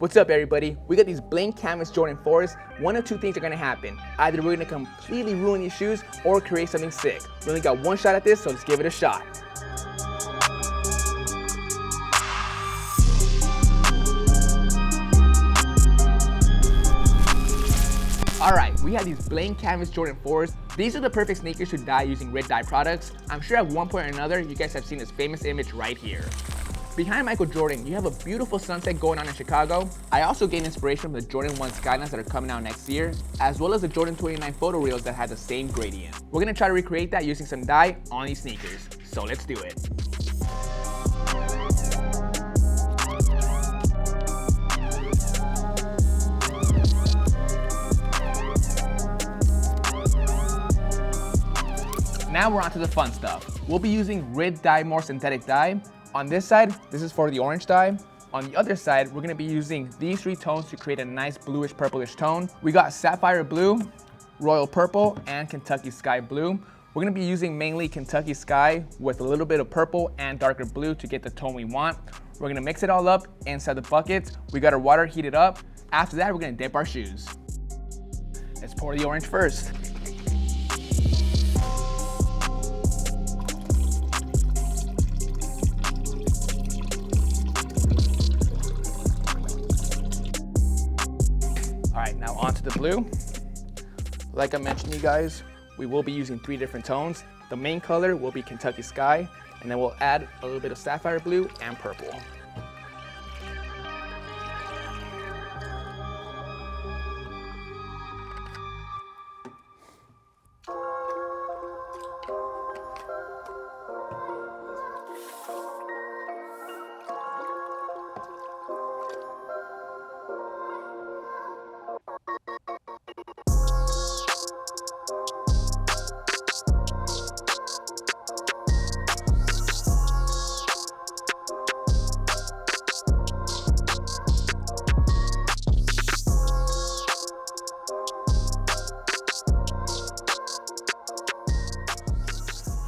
What's up everybody? We got these blank canvas Jordan 4s. One of two things are gonna happen. Either we're gonna completely ruin these shoes or create something sick. We only got one shot at this, so let's give it a shot. Alright, we have these blank canvas Jordan 4s. These are the perfect sneakers to dye using Rit Dye products. I'm sure at one point or another, you guys have seen this famous image right here. Behind Michael Jordan, you have a beautiful sunset going on in Chicago. I also gained inspiration from the Jordan 1 Skylines that are coming out next year, as well as the Jordan 29 photo reels that have the same gradient. We're gonna try to recreate that using some dye on these sneakers. So let's do it. Now we're on to the fun stuff. We'll be using Rit Dye more synthetic dye. On this side, this is for the orange dye. On the other side, we're gonna be using these three tones to create a nice bluish purplish tone. We got sapphire blue, royal purple, and Kentucky sky blue. We're gonna be using mainly Kentucky sky with a little bit of purple and darker blue to get the tone we want. We're gonna mix it all up inside the buckets. We got our water heated up. After that, we're gonna dip our shoes. Let's pour the orange first. Alright, now onto the blue. Like I mentioned, you guys, we will be using three different tones. The main color will be Kentucky Sky, and then we'll add a little bit of sapphire blue and purple.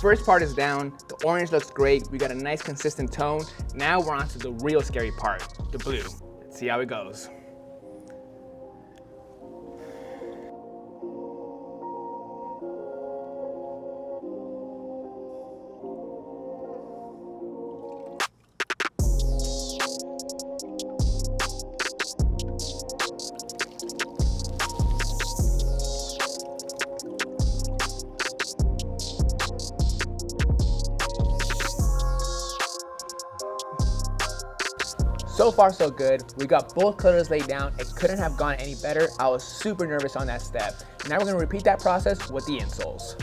First part is down, the orange looks great, we got a nice consistent tone. Now we're on to the real scary part, the blue. Let's see how it goes. So far so good. We got both colors laid down. It couldn't have gone any better. I was super nervous on that step. Now we're gonna repeat that process with the insoles.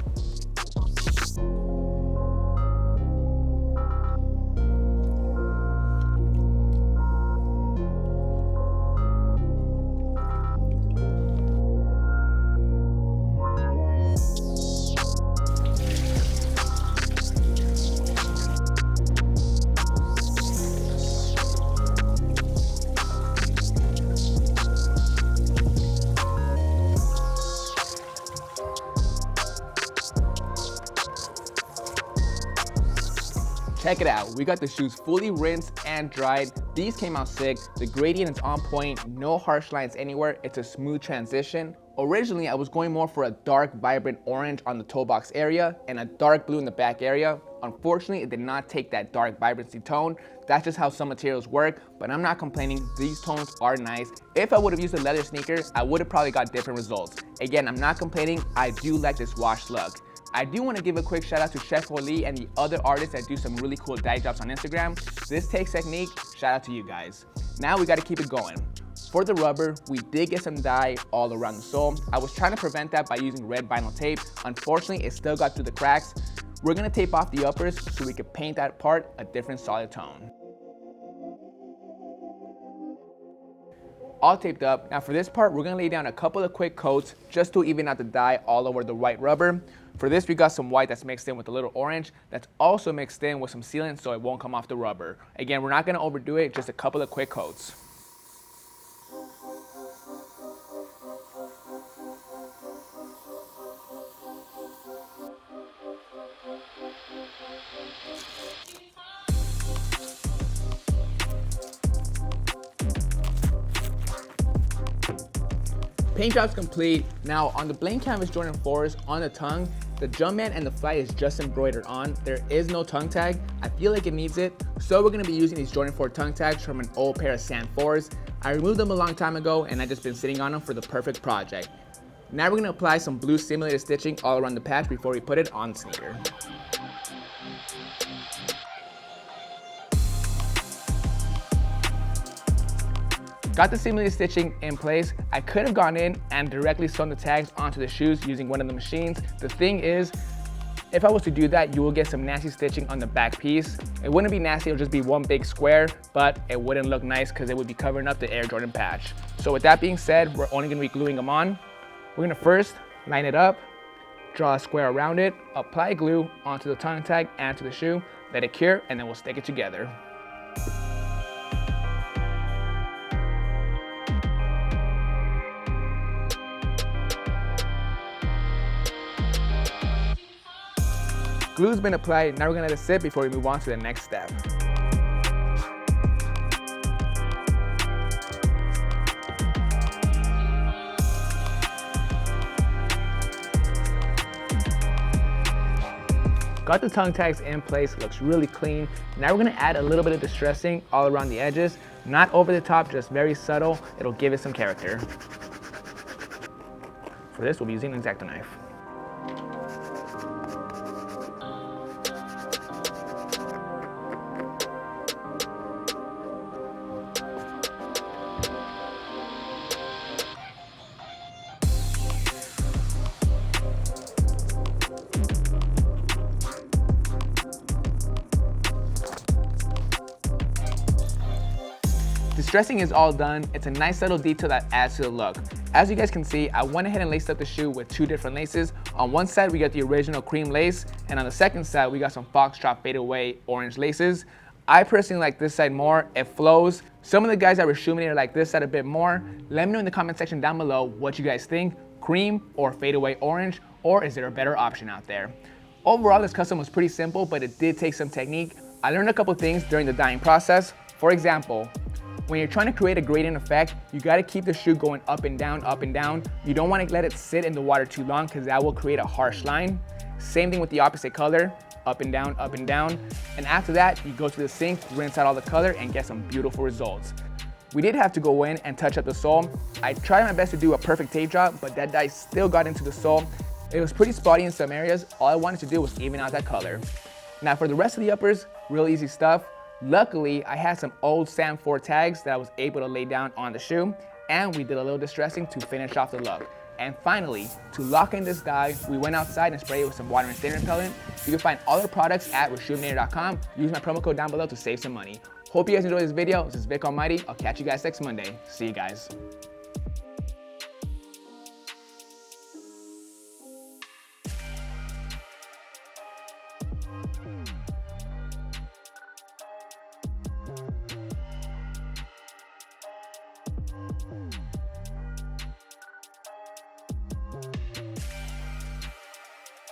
Check it out, we got the shoes fully rinsed and dried. These came out sick. The gradient is on point, no harsh lines anywhere. It's a smooth transition. Originally, I was going more for a dark, vibrant orange on the toe box area and a dark blue in the back area. Unfortunately, it did not take that dark vibrancy tone. That's just how some materials work, but I'm not complaining. These tones are nice. If I would have used a leather sneaker, I would have probably got different results. Again, I'm not complaining. I do like this wash look. I do want to give a quick shout out to Chef Oli and the other artists that do some really cool dye jobs on Instagram. This takes technique, shout out to you guys. Now we got to keep it going. For the rubber, we did get some dye all around the sole. I was trying to prevent that by using red vinyl tape. Unfortunately, it still got through the cracks. We're going to tape off the uppers so we can paint that part a different solid tone. All taped up. Now for this part, we're gonna lay down a couple of quick coats just to even out the dye all over the white rubber. For this, we got some white that's mixed in with a little orange that's also mixed in with some sealant so it won't come off the rubber. Again, we're not gonna overdo it, just a couple of quick coats. paint job's complete. Now on the blank canvas Jordan 4s, on the tongue, the Jumpman and the flight is just embroidered on. There is no tongue tag. I feel like it needs it. So we're gonna be using these Jordan 4 tongue tags from an old pair of Sand 4s. I removed them a long time ago and I've just been sitting on them for the perfect project. Now we're gonna apply some blue simulated stitching all around the patch before we put it on the sneaker. Got the simulated stitching in place. I could have gone in and directly sewn the tags onto the shoes using one of the machines. The thing is, if I was to do that, you will get some nasty stitching on the back piece. It wouldn't be nasty, it would just be one big square, but it wouldn't look nice because it would be covering up the Air Jordan patch. So with that being said, we're only gonna be gluing them on. We're gonna first line it up, draw a square around it, apply glue onto the tongue tag and to the shoe, let it cure, and then we'll stick it together. Glue's been applied, now we're gonna let it sit before we move on to the next step. Got the tongue tags in place, looks really clean. Now we're gonna add a little bit of distressing all around the edges, not over the top, just very subtle. It'll give it some character. For this, we'll be using an x-acto knife. Distressing is all done. It's a nice subtle detail that adds to the look. As you guys can see, I went ahead and laced up the shoe with two different laces. On one side, we got the original cream lace, and on the second side, we got some foxtrot fadeaway orange laces. I personally like this side more, it flows. Some of the guys that were shooting it like this side a bit more. Let me know in the comment section down below what you guys think, cream or fadeaway orange, or is there a better option out there? Overall, this custom was pretty simple, but it did take some technique. I learned a couple things during the dyeing process. For example, when you're trying to create a gradient effect, you gotta keep the shoe going up and down, up and down. You don't wanna let it sit in the water too long because that will create a harsh line. Same thing with the opposite color, up and down, up and down. And after that, you go to the sink, rinse out all the color and get some beautiful results. We did have to go in and touch up the sole. I tried my best to do a perfect tape job, but that dye still got into the sole. It was pretty spotty in some areas. All I wanted to do was even out that color. Now for the rest of the uppers, real easy stuff. Luckily, I had some old Sand 4 tags that I was able to lay down on the shoe, and we did a little distressing to finish off the look. And finally, to lock in this dye, we went outside and sprayed it with some water and stain repellent. You can find all the products at rejuvenator.com. Use my promo code down below to save some money. Hope you guys enjoyed this video. This is Vick Almighty. I'll catch you guys next Monday. See you guys.